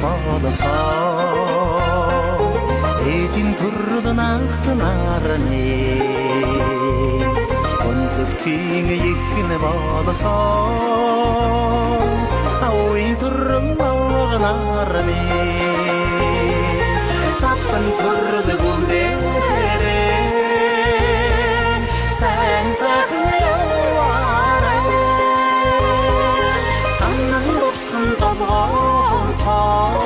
болосоо эдийн төрөл нагцнаарны өндөхийн ихнэ болосоо ауин төрөл авганаарны сапан төрөл бүндэрэ сайн захлаваарай саннан допсон толгоцоор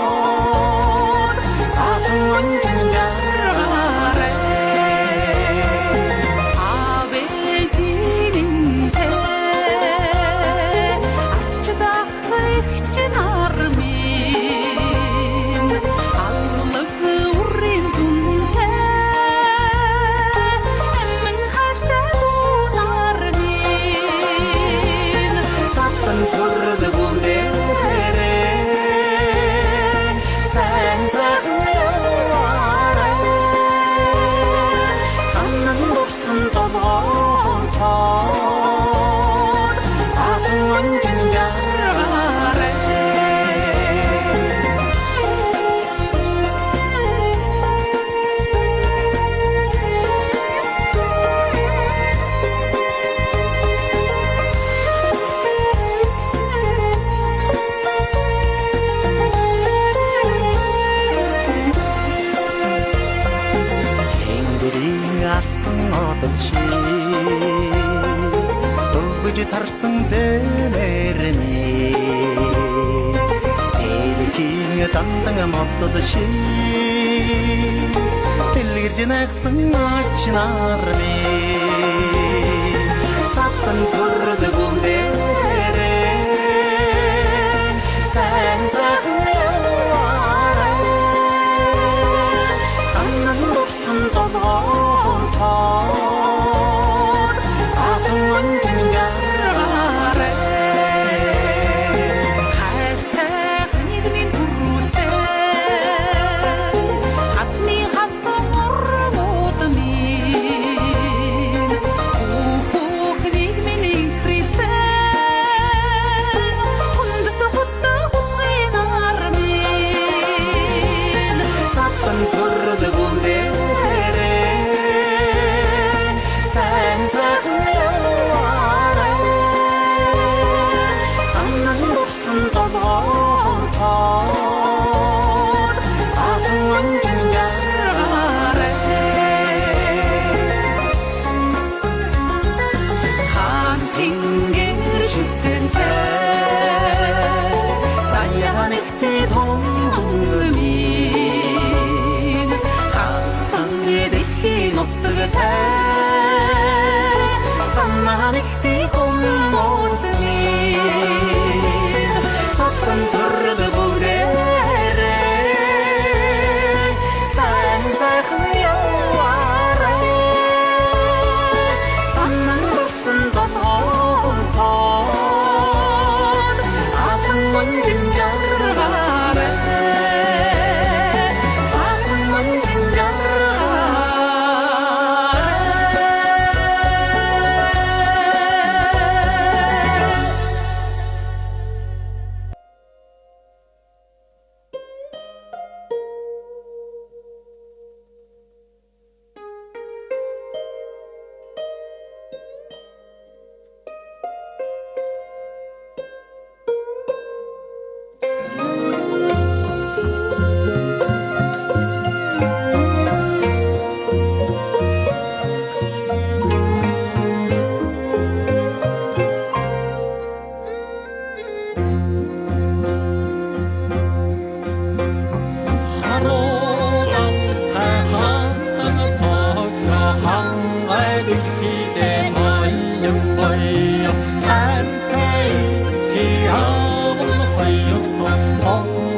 сахан онжингараарай авэжининтэй ачдахрэгч нармин аллаг үрийн дүнтэй эмэн хартай нармин сапан төрөл бүндэрэ сайн захлаваарай саннан допсон толгоцоор сахан онжингараарай тэнгэрийн алтан одолчи өвгөж тарсан зэнэрний элхийн дандан модод ши дэлгэрж нэгсэн ачнарми сапан төрөл бүндэрэ сайн захлаваарай саннан допсон толгоцоор сахан онжингараарай хайртай нэгмийн түрүүлсэн хатны хатан ормуудмын хүүх нэгмийн инхрийсэн хүндэт хутта хүмийн армын сапан төрөл бүндэрэ сайн захлаваарай саннан допсон толгоцоор сахан онжингараарай хаан тэнгэр шүтэнтэй заяан ихтэй том дүнмийн хаан эдэхийн оптогтай саннан ихтэй хүмүүсийн сапан төрөл бүндэрэ сайн захлаваарай саннан допсон толгоцоор сахан онжингараарай сахан онжингараарай Hãy subscribe cho kênh Ghiền Mì Gõ để không bỏ lỡ